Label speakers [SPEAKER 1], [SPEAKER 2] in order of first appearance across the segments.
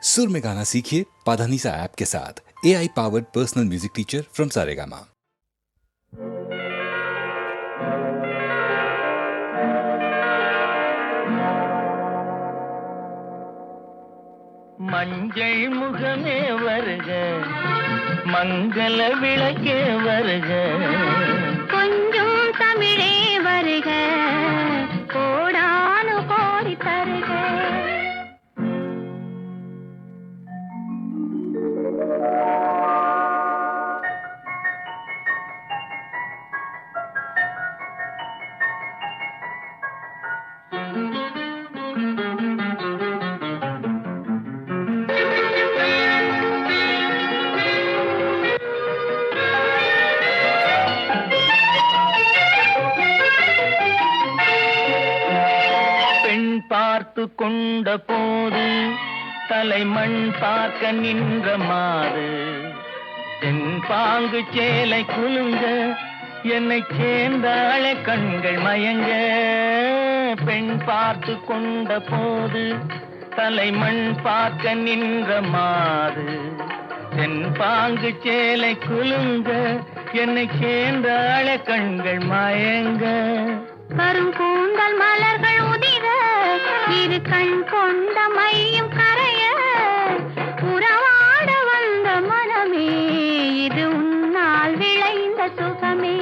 [SPEAKER 1] सुर में गाना सीखिए पाधानीसा ऐप के साथ। AI powered personal music teacher from Saregama.
[SPEAKER 2] மஞ்சள் முகமே வருக, மங்கள விளக்கே வருக,
[SPEAKER 3] கொஞ்சம் தமிழே வருக, கோடானு கோடி தருக.
[SPEAKER 2] பார்த்து கொண்ட போது தலைமண் பார்க்க நின்ற மாது தென்பாங்கு சேலை குலுங்க என்னை சேர்ந்தாள கண்கள் மயங்க. பெண் பார்த்து கொண்ட போது தலைமண் பார்க்க நின்ற மாது தென்பாங்கு சேலை குலுங்க என்னை சேர்ந்தாள கண்கள் மயங்க.
[SPEAKER 3] கருங்கூந்தல் மலர்கள் உதிர, இரு கண் கொண்ட மையும் கரைய, உறவாட வந்த மனமே இது உன்னால் விளைந்த சுகமே.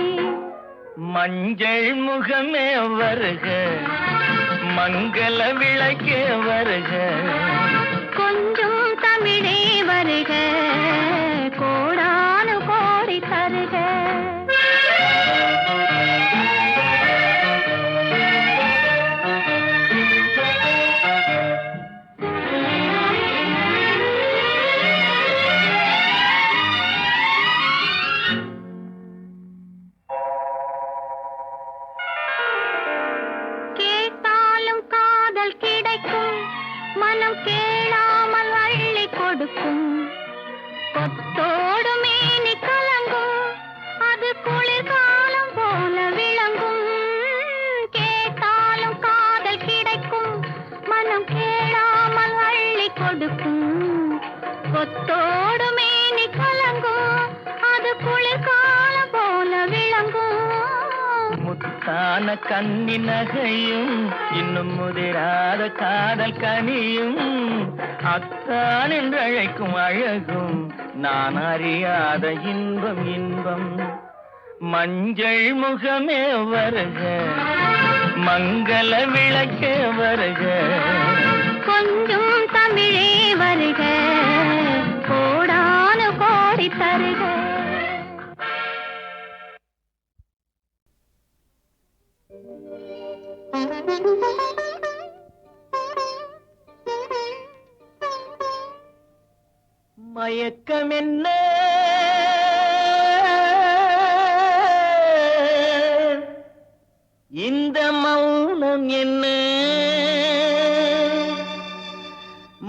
[SPEAKER 2] மஞ்சள் முகமே வருக, மங்கள விளக்கே வருக,
[SPEAKER 3] கொஞ்சம் தமிழே வருக, கோடானு கோடி தருக. மனம் கேளாமல் அள்ளி கொடுக்கும், கொத்தோடு மேனி கலங்கும், அது குளிர்காலம் போல விளங்கும். கேட்டாலும் காதல் கிடைக்கும், மனம் கேளாமல் அள்ளி கொடுக்கும், கொத்தோடு மேனி கலங்கும், அது குளிர்காலம் போல விளங்கும்.
[SPEAKER 2] முத்தான கன்னி நகையும் இன்னும் முதிராத காதல் கனியும், அத்தான் என்று அழைக்கும் அழகும் நான் அறியாத இன்பம் இன்பம். மஞ்சள் முகமே வருக, மங்கள விளக்கே வருக,
[SPEAKER 3] கொஞ்சம் தமிழே வருக, கோடானு கோடி தருக.
[SPEAKER 2] மயக்கம் என்ன, இந்த மௌனம் என்ன,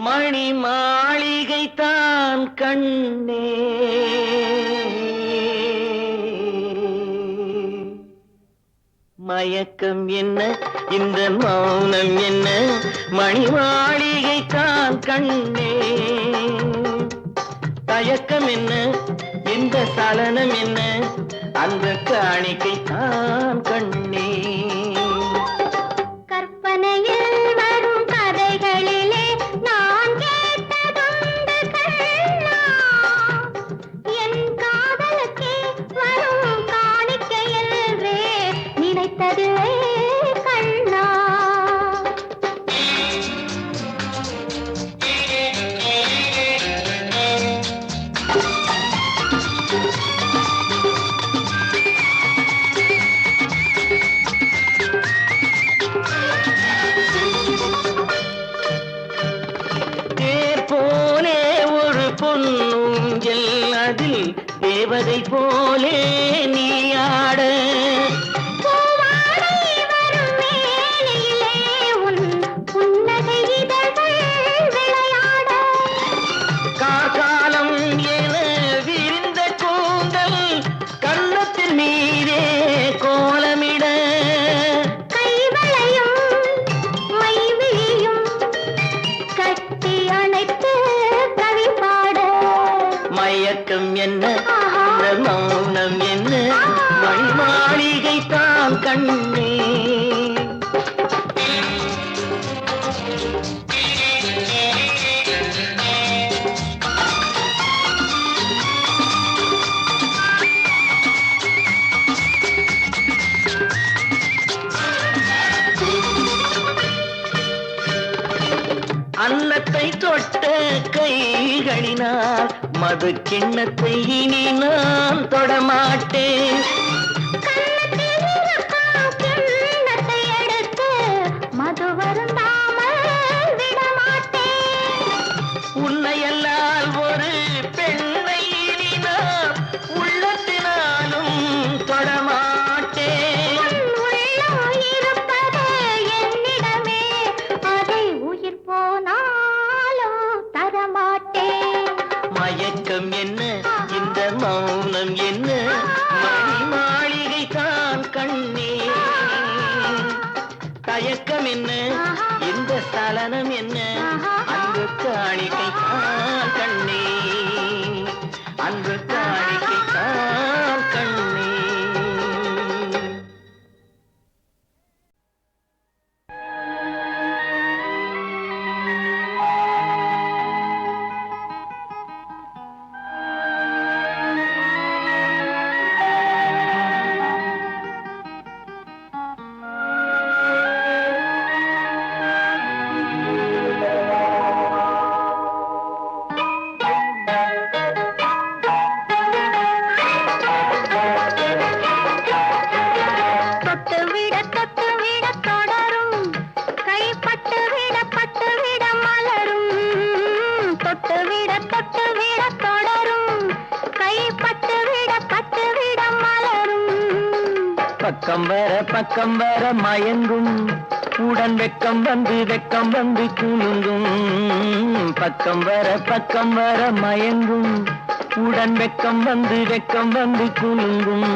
[SPEAKER 2] மணி மாளிகை தான் கண்ணே. மயக்கம் என்ன, இந்த மௌனம் என்ன, மணி மாளிகை தான் கண்ணே. தயக்கம் என்ன, இந்த சலனம் என்ன, அந்த காணிக்கை தான் கண்ணே.
[SPEAKER 3] கற்பனையில் வரும் கதைகளிலே நான் கேட்டதுண்டு கண்ணா, என் காதலுக்கே வரும் காணிக்கை என்றே நினைத்ததில்லை கண்ணா.
[SPEAKER 2] பொன்னூஞ்சல் அதில் தேவதை போலே நீ ஆட, காலம் என விரிந்த கூந்தல் கன்னத்தின் மீதே கோலமிட,
[SPEAKER 3] கைவளையும் மைவிழியும் கட்டி அணைத்து
[SPEAKER 2] மயக்கம் என்ன இந்த மௌனம் என்ன மணி மாளிகை தான் கண்ணே. அன்னத்தை தொட்ட கைகளினால் மது கிண்ணத்தை இனி நான் தொடமாட்டேன்.
[SPEAKER 3] மது வருந்தாமல் விடமாட்டேன்.
[SPEAKER 2] உன்னையல்லால் ஒரு பெண்ணை இனி நான் உள்ளத்தினாலும் தொடமாட்டேன்.
[SPEAKER 3] உள்ளம் இருப்பது என்னிடமே, அதை உயிர் போனாலும் தரமாட்டேன்.
[SPEAKER 2] மயக்கம் என்ன இந்த மௌனம் என்ன மணி மாளிகை தான் கண்ணே. தயக்கம் என்ன இந்த சலனம் என்ன அன்பு காணிக்கை தான் கண்ணே. அன்பு காணிக்கை தான் கண்ணே. பக்கம் வர மயங்கும் உடன் வெக்கம் வந்து குலுங்கும். பக்கம் வர மயங்கும் உடன் வெக்கம் வந்து குலுங்கும்.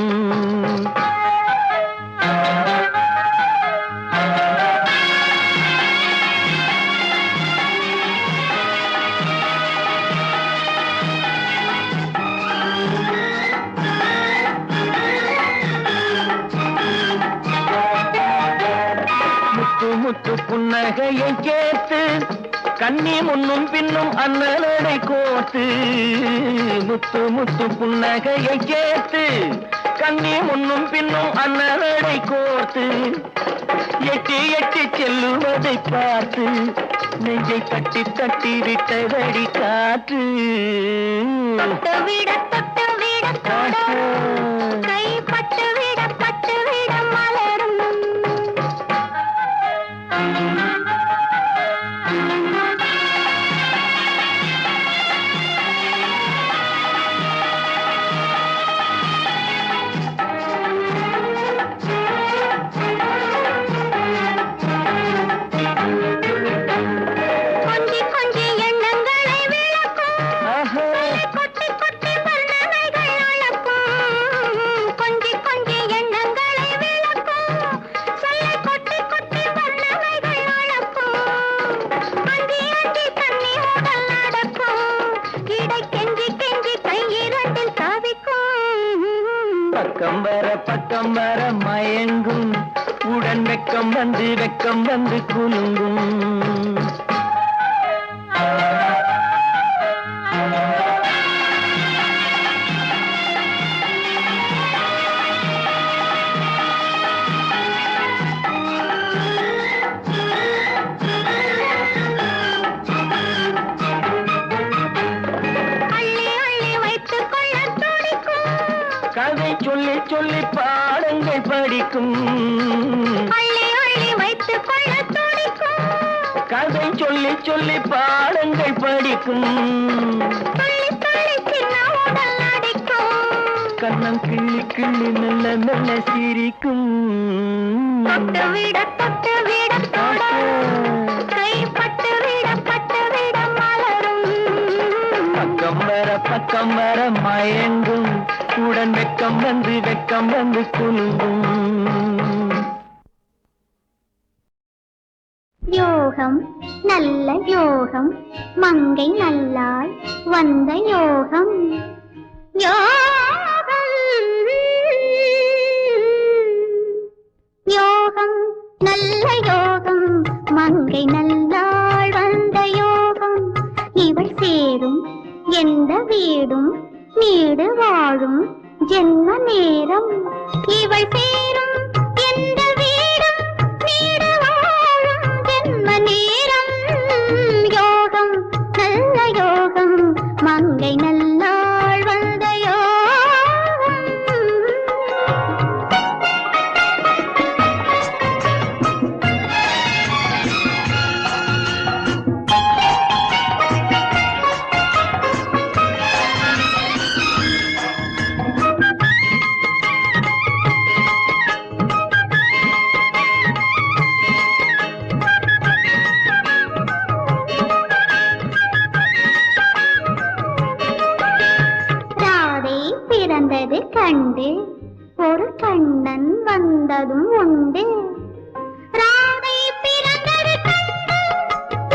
[SPEAKER 2] முத்து புன்னகையை கேட்டு கண்ணி முன்னும் பின்னும் அண்ணலடை கோத்து. முத்து புன்னகையை கேட்டு கண்ணி முன்னும் பின்னும் அண்ணலடை கோத்து. எட்டி செல்லுவதை பார்த்து நெஞ்சை தட்டி விட்டதடி காற்று. தொட்டு விட கை பட்டு விட மலரும். பக்கம் வர மயங்கும் உடன் வெக்கம் வந்து குலுங்கும். கதை சொல்லி பாடங்கள் படிக்கும். கதை சொல்லி பாடங்கள் படிக்கும். கண்ணம் கிள்ளி நல்ல சிரிக்கும். தொட்டு விட கை பட்டு விட மலரும். பக்கம் வர மயங்கும் உடன் வெக்கம் வந்து குலுங்கும்.
[SPEAKER 3] யோகம் நல்ல யோகம் மங்கை நல்லாள் வந்த யோகம். யோகம் நல்ல யோகம் மங்கை நல்லாள் வந்த யோகம் இவள் சேரும் எந்த வீடும் நீடு வாழும் ஜென்ம நேரம் இவள் சேரும் எந்த வீடும் நீடு வாழும் ஜென்ம நேரம் யோகம் நல்ல யோகம் மங்கை நல்லாள் வந்த யோகம் ராதை பிறந்தது கண்டு ஒரு கண்ணன் வந்ததும் உண்டு ராதை பிறந்தது கண்டு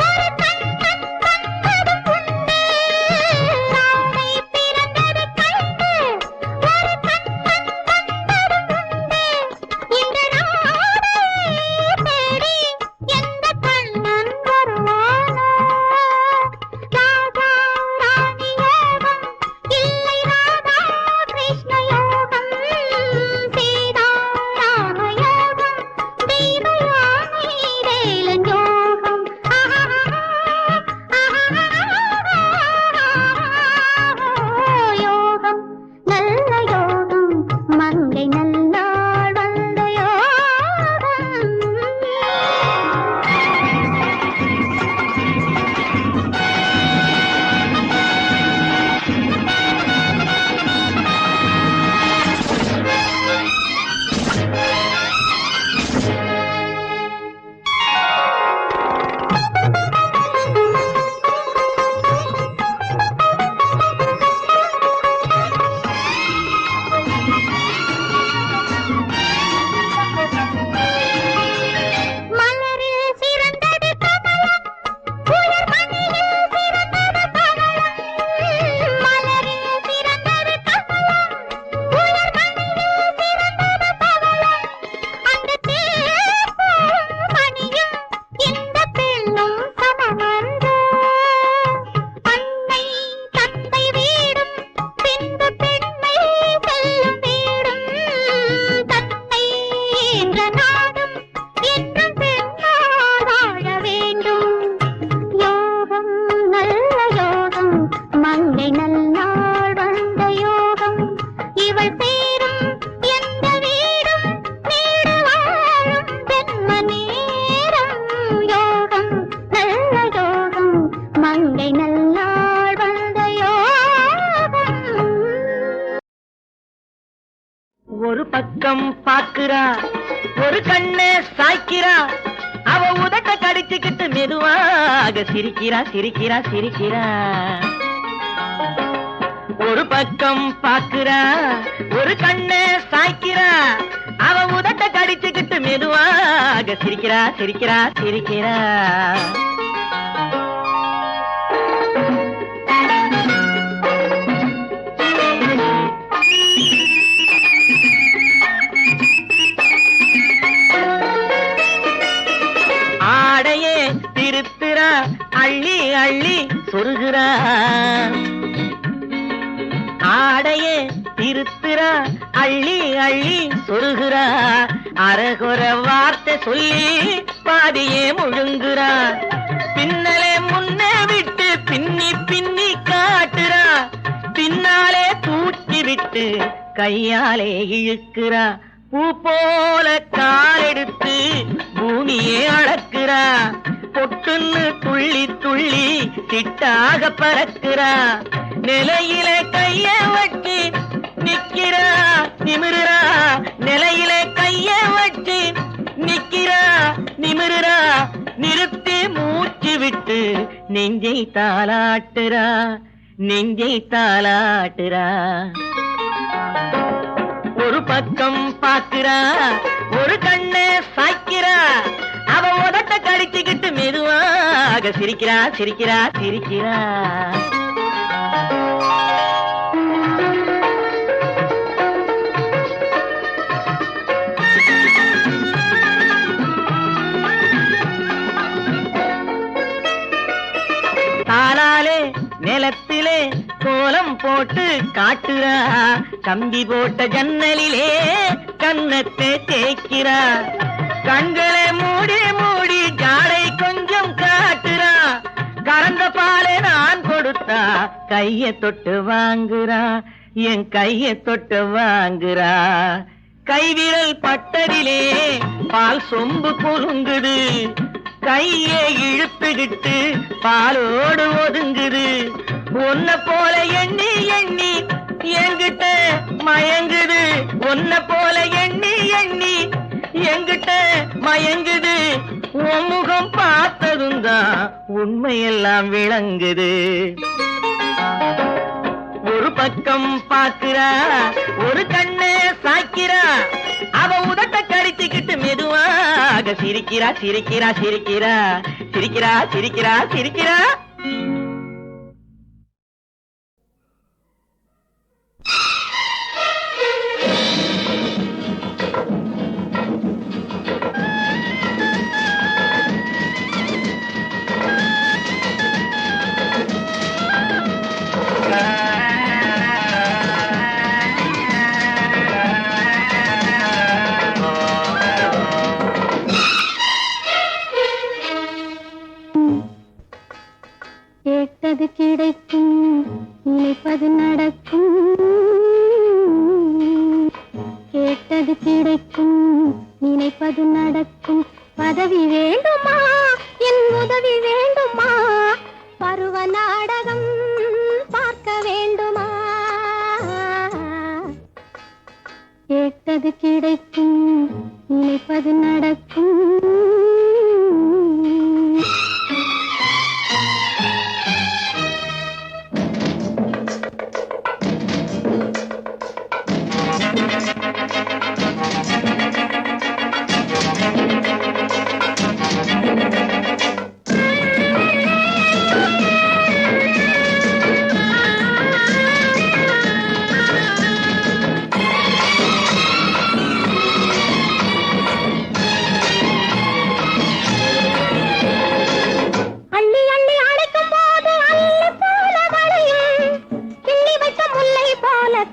[SPEAKER 3] ஒரு கண்ணன் வந்ததும் உண்டு ராதை பிறந்தது கண்டு ஒரு கண்ணன் வந்ததும் உண்டு இந்த ராதை தேடி எந்த கண்ணன் வருவானோ ராஜா ராணி யோகம் இல்லை ராதா கிருஷ்ண யோகம் சீதா ராம யோகம் தெய்வயானை வேலன் யோகம் யோகம் நல்ல யோகம் மங்கை நல்லாள் வந்த யோகம் மலரில் சிறந்தது கமலம் உயர் மணியில் சிறந்தது கமலம் மலரில் சிறந்தது கமலம் உயர் மணியில் சிறந்தது கமலம் அந்த தேர்வும் மணியும் இந்த பெண்ணும் சமமன்றோ அன்னை தந்தை வீடும் பின்பு பெண்மை செல்லும் வீடும் தன்னை என்ற நாடும் என்றும் பெண்ணால் வாழ வேண்டும் யோகம் நல்ல யோகம் மங்கை நல்லாள் வந்த யோகம் இவள் சேரும் எந்த வீடும் நீடு வாழும் ஜென்ம நேரம் யோகம் நல்ல யோகம் மங்கை நல்லாள் வந்த யோகம்
[SPEAKER 2] ஒரு பக்கம் பாக்குறா ஒரு கண்ணை சாய்க்கிறா அவ உதட்ட கடிச்சுக்கிட்டு மெதுவாக சிரிக்கிறா சிரிக்கிறா சிரிக்கிறா ஒரு பக்கம் பாக்குறா ஒரு கண்ணை சாய்க்கிறா அவ உதட்ட கடிச்சுக்கிட்டு மெதுவாக சிரிக்கிறா சிரிக்கிறா சிரிக்கிறா ஆடையே திருத்துறா அள்ளி அள்ளி சொருகிறா ஆடையே திருத்துறா அள்ளி அள்ளி சொருகிறா அரகுற வார்த்தை சொல்லி பாதியே முழுங்குறா பின்னலே முன்னே விட்டு பின்னி பின்னி காட்டுறா பின்னாலே தூக்கி விட்டு கையாலே இழுக்கிறா பூ போல காலெடுத்து பூமியே அளக்குறா பொட்டுன்னு துள்ளி துள்ளி திட்டாக பறக்குறா நிலையில கைய வச்சு நிக்கிறா நிமிருறா நிலையில கைய வச்சு நிக்கிறா நிமிருறா நிறுத்தி மூச்சு விட்டு நெஞ்சை தாலாட்டுறா நெஞ்சை தாலாட்டுறா ஒரு பக்கம் பாக்குறா ஒரு கண்ணை சாய்க்கிறா அவ உதட்ட கடிச்சுக்கிட்டு மெதுவாக சிரிக்கிறா சிரிக்கிறா சிரிக்கிறா நிலத்திலே கோலம் போட்டு காட்டுறா, கம்பி போட்ட ஜன்னலிலே கன்னத்தை தேய்க்கிறா, கண்களை மூடி மூடி ஜாடை கொஞ்சம் காட்டுறா, கறந்த பாலை நான் கொடுத்தா கைய தொட்டு வாங்குறா, என் கைய தொட்டு வாங்குறா. கைவிரல் பட்டதிலே பால் சொம்பு பொருங்குது, கையை இழுத்துக்கிட்டு பாலோடு ஒதுங்குது, ஒன்ன போல எண்ணி எண்ணி என்கிட்ட மயங்குது, ஒன்ன போல எண்ணி எண்ணி என்கிட்ட மயங்குது, உன் முகம் பார்த்ததும் தான் உண்மையெல்லாம் விளங்குது. ஒரு பக்கம் பாக்குறா, ஒரு கண்ணை சாய்க்கிறா, அவ உதட்ட கடித்துக்கிட்டு மெதுவாக சிரிக்கிறா சிரிக்கிறா சிரிக்கிறா சிரிக்கிறா சிரிக்கிறா சிரிக்கிறா.
[SPEAKER 3] கேட்டது கிடைக்கும், நினைப்பது நடக்கும், கேட்டது கிடைக்கும், நினைப்பது நடக்கும். பதவி வேண்டுமா, என் உதவி வேண்டுமா, பருவ நாடகம் பார்க்க வேண்டுமா, கேட்டது கிடைக்கும், நினைப்பது நடக்கும்.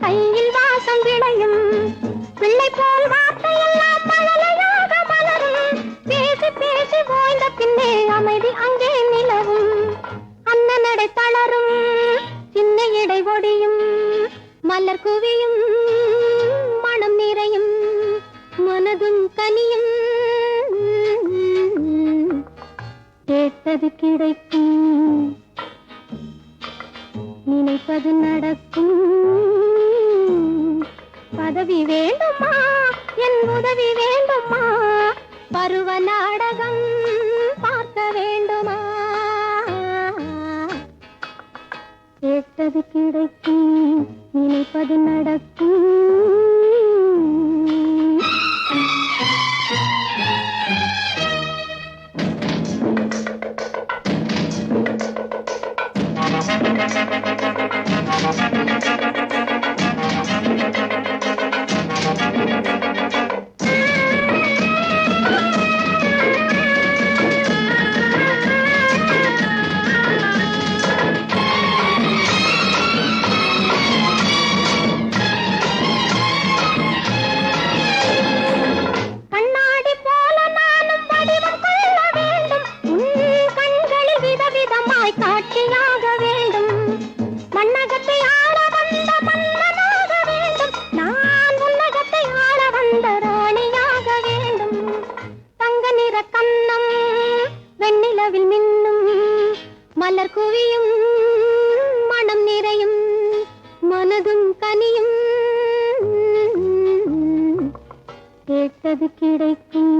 [SPEAKER 3] கையில் வாசம் விளையும் பிள்ளை போல் வார்த்தையெல்லாம் மழலையாக மலரும், பேசி பேசி ஓய்ந்த பின்னே அமைதி அங்கே நிலவும், அண்ணனடை தளரும் சின்ன இடை ஒடியும், மலர் குவியும் மனம் நிறையும், மனதும் கனியும், கேட்டது கிடைக்கும், நினைப்பது நடக்கும். பதவி வேண்டுமா, என் உதவி வேண்டுமா, பருவ நாடகம் பார்க்க வேண்டுமா, கேட்டது கிடைக்கும், நினைப்பது நடக்கும். மலர் குவியும் மனம் நிறையும், மனதும் கனியும், கேட்டது கிடைக்கும்,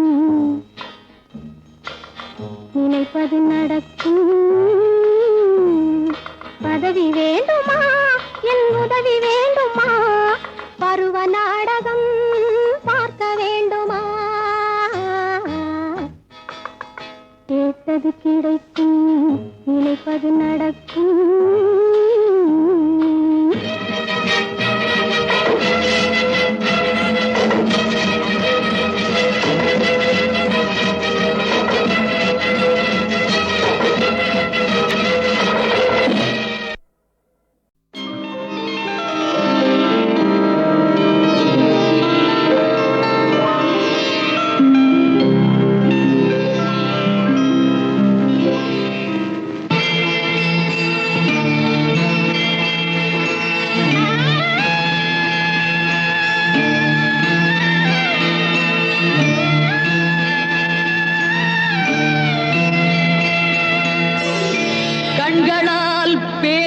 [SPEAKER 3] நினைப்பது நடக்கும். பதவி வேண்டுமா, என் உதவி வேண்டுமா, பருவ நாடகம் பார்க்க வேண்டுமா, கேட்டது கிடைக்கும், நினைப்பது நடக்கும்.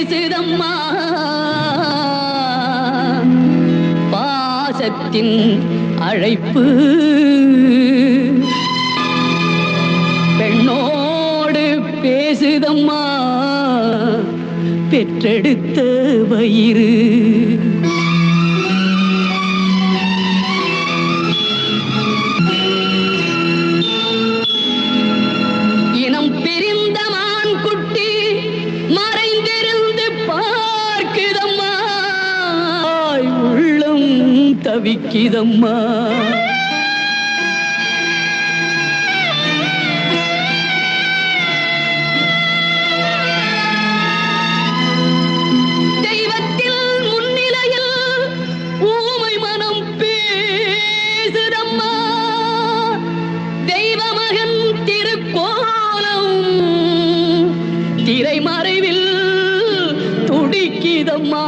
[SPEAKER 4] பேசுதம்மா பாசத்தின் அழைப்பு பெண்ணோடு பேசுதம்மா பெற்றெடுத்த வயிறு இனம் பிரிந்த மான் குட்டி மறைந்திருந்து பார்க்குதம்மா உள்ளம் தவிக்குதம்மா தெய்வத்தில் முன்னிலையில் ஊமை மனம் பேசுதம்மா தெய்வ மகன் திருக்கோலம் திரைமறைவில் துடிக்குதம்மா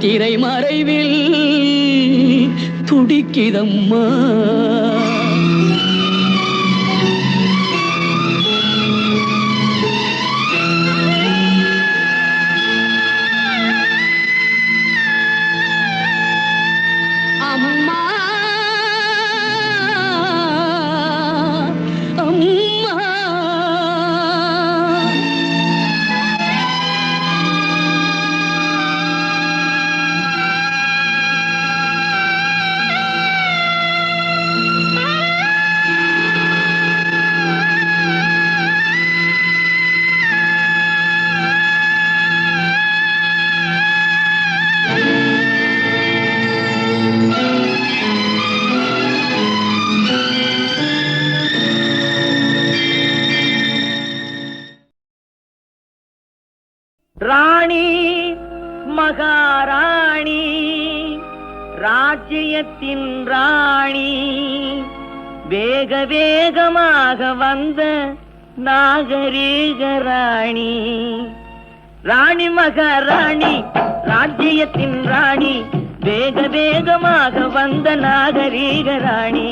[SPEAKER 4] திரைமறைவில் துடிக்குதம்மா அம்மா அம்மா
[SPEAKER 2] ராணி மகாராணி ராஜ்யத்தின் ராணி வேக வேகமாக வந்த நாகரீக ராணி ராணி மகாராணி ராஜ்யத்தின் ராணி வேக வேகமாக வந்த நாகரீக ராணி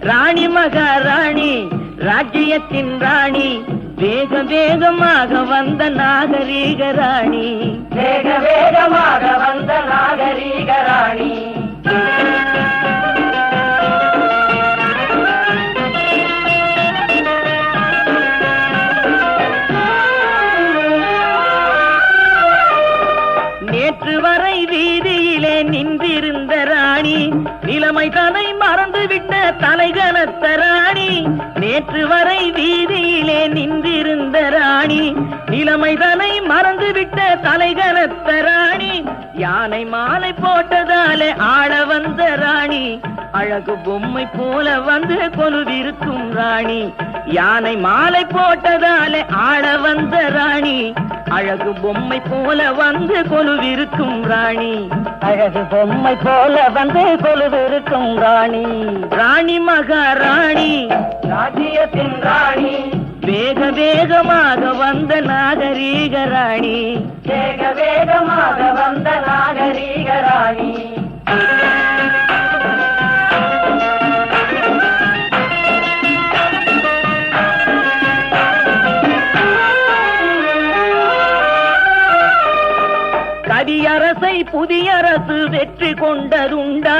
[SPEAKER 2] ராணி மகாராணி ராஜ்யத்தின் ராணி வேக வேகமாக வந்த நாகரீக ராணி வேக வேகமாக வந்த நாகரீக ராணி நேற்று வரை வீதியிலே நின்றிருந்த ராணி நிலைமை தன்னை மறந்துவிட்ட தலைகனத்த ராணி நேற்று வரை வீதியிலே நின்றிருந்த ராணி நிலைமை தன்னை மறந்துவிட்ட தலைகனத்த ராணி யானை மாலை போட்டதாலே ஆள வந்த ராணி அழகு பொம்மை போல வந்து கொலுவிருக்கும் ராணி யானை மாலை போட்டதாலே ஆள வந்த ராணி அழகு பொம்மை போல வந்து கொலுவிருக்கும் ராணி அழகு பொம்மை போல வந்து கொலுவிருக்கும் ராணி ராணி மகாராணி ராஜ்யத்தின் ராணி வேக வேகமாக வந்த நாகரீக ராணி வேக வேகமாக வந்த நாகரீக ராணி கவியரசை புதியரசு வெற்றி கொண்டதுண்டா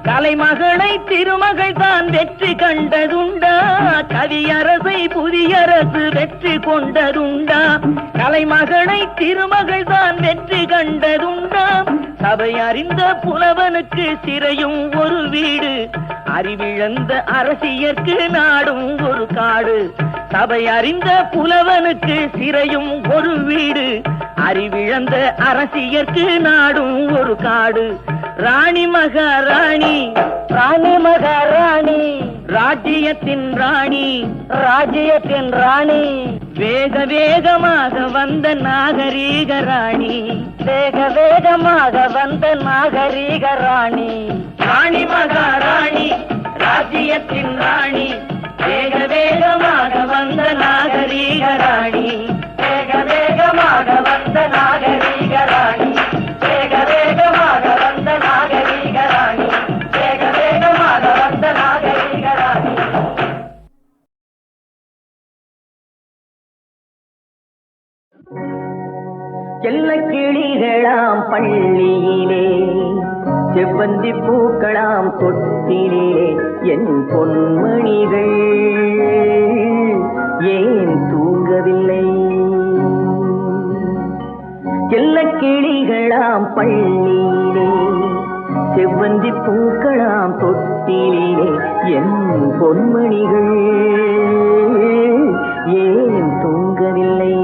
[SPEAKER 2] கலைமகளை திருமகள் தான் வெற்றி கண்டதுண்டா கவியரசை புதியரசு வெற்றி கொண்டதுண்டா கலைமகளை திருமகள் தான் வெற்றி கண்டதுண்டா சபை அறிந்த புலவனுக்கு சிறையும் ஒரு வீடு அறிவிழந்த அரசியற்கு நாடும் ஒரு காடு சபை அறிந்த புலவனுக்கு சிறையும் ஒரு வீடு அறிவிழந்த அரசியற்கு நாடும் ஒரு காடு ராணி மகாராணி ராணி மகாராணி ராஜ்யத்தின் ராணி ராஜ்யத்தின் ராணி வேக வேகமாக வந்த நாகரீக ராணி வேக வேகமாக வந்த நாகரீக ராணி ராணி மகாராணி ராஜ்யத்தின் ராணி வேக வேகமாக வந்த நாகரீக ராணி வேக வேகமாக வந்த நாகரீக ராணி வேக வேகமாக வந்த நாகரீக ராணி வேக வேகமாக வந்த நாகரீக ராணி
[SPEAKER 3] Thank you.
[SPEAKER 2] செல்ல கிளிகளாம் பள்ளியிலே செவ்வந்தி பூக்களாம் தொட்டிலே என் பொன்மணிகள் ஏன் தூங்கவில்லை? செல்ல கிளிகளாம் பள்ளியிலே செவ்வந்தி பூக்களாம் தொட்டிலே என் பொன்மணிகள் ஏன் தூங்கவில்லை?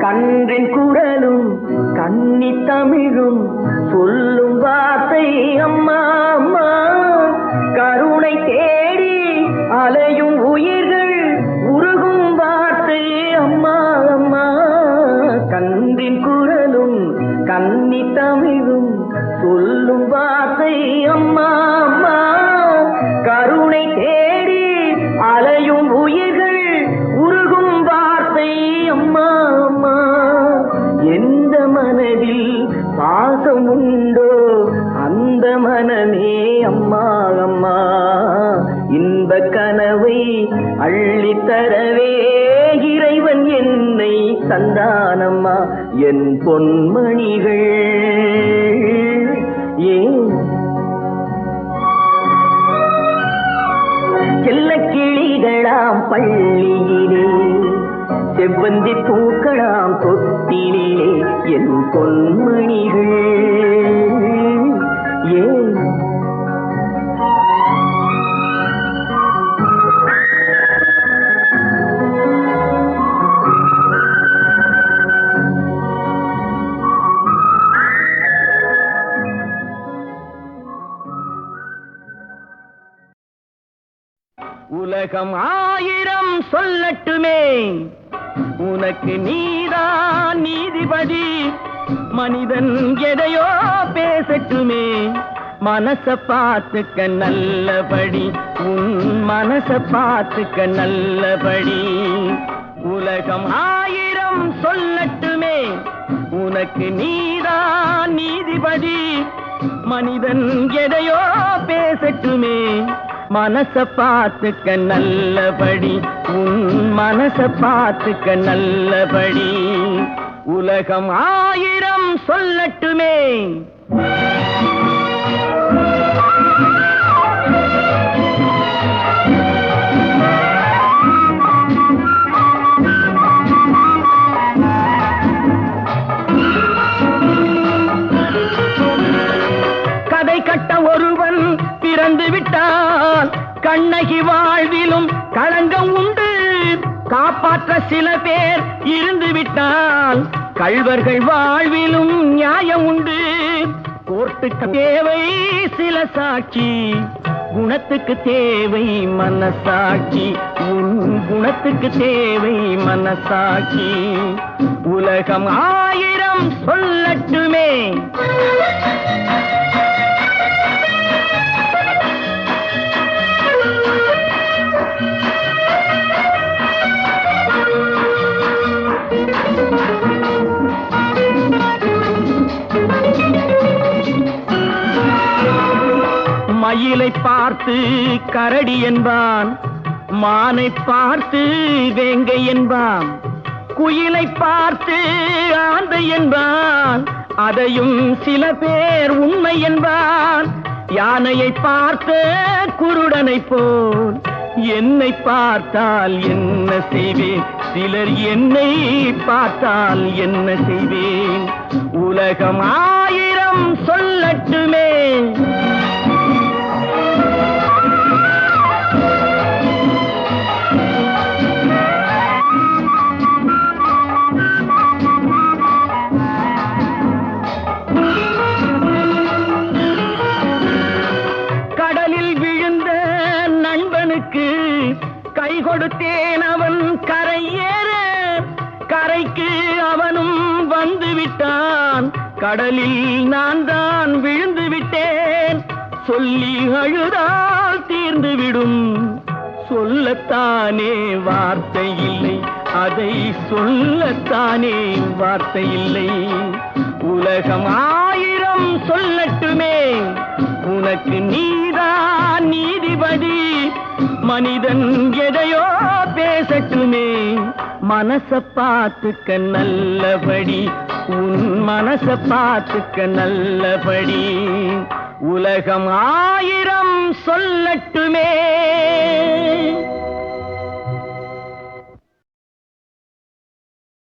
[SPEAKER 2] கன்றின் குரலும் கன்னி தமிழும் சொல்லும் வார்த்தை அம்மா அம்மா. கருணை தேடி அலையும் உயிர்கள் உருகும் வார்த்தை அம்மா அம்மா. கன்றின் குரலும் கன்னி தமிழும் சொல்லும் வார்த்தை அம்மா அம்மா. கருணை தேடி அலையும் உயிர்கள் உருகும் வார்த்தை அம்மா அம்மா. எந்த மனதில் பாசம் உண்டோ அந்த மனமே அம்மா அம்மா. இன்ப கனவை அள்ளித்தரவே இறைவன் என்னை தந்தானம்மா. என் பொன்மணிகள் ஏன் செல்ல கிளிகளாம் பள்ளியிலே செவ்வந்தி பூக்களாம் தொட்டிலே என் பொன்மணிகள் ஏன்? உலகம் ஆயிரம் சொல்லட்டுமே உனக்கு நீதான் நீதிபதி. மனிதன் எதையோ பேசட்டுமே மனச பார்த்துக்க நல்லபடி. உன் மனச பார்த்துக்க நல்லபடி. உலகம் ஆயிரம் சொல்லட்டுமே உனக்கு நீதான் நீதிபதி. மனிதன் எதையோ பேசட்டுமே மனச பார்த்துக்க நல்லபடி. உன் மனச பார்த்துக்க நல்லபடி. உலகம் ஆயிரம் சொல்லட்டுமே. கதை கட்ட ஒருவன் பிறந்து விட்டால் கண்ணகி வாழ்விலும் களங்கம் உண்டு. காப்பாற்ற சில பேர் இருந்து விட்டால் கள்வர்கள் வாழ்விலும் நியாயம் உண்டு. கோர்ட்டுக்கு தேவை சில சாட்சி, குணத்துக்கு தேவை மனசாட்சி. உன் குணத்துக்கு தேவை மனசாட்சி. உலகம் ஆயிரம் சொல்லட்டுமே. மயிலை பார்த்து கரடி என்பான், மானை பார்த்து வேங்கை என்பான். குயிலை பார்த்து ஆந்தை என்பான், அதையும் சில பேர் உண்மை என்பான். யானையை பார்த்த குருடனை போல் என்னை பார்த்தால் என்ன செய்வேன்? சிலர் என்னை பார்த்தால் என்ன செய்வேன்? உலகம் ஆயிரம் சொல்லட்டுமே. கை கொடுத்தேன் அவன் கரையேற, கரைக்கு அவனும் வந்து விட்டான். கடலில் நான் தான் விழுந்து விட்டேன், சொல்லி அழுதால் தீர்ந்து விடும். சொல்லத்தானே வார்த்தை இல்லை, அதை சொல்லத்தானே வார்த்தை இல்லை. உலகம் 1000 சொல்லட்டுமே, உனக்கு நீதான் நீதிபதி. மனிதன் எதையோ பேசட்டுமே, மனச பார்த்துக்க நல்லபடி, உன் மனச பார்த்துக்க நல்லபடி. உலகம் 1000 சொல்லட்டுமே.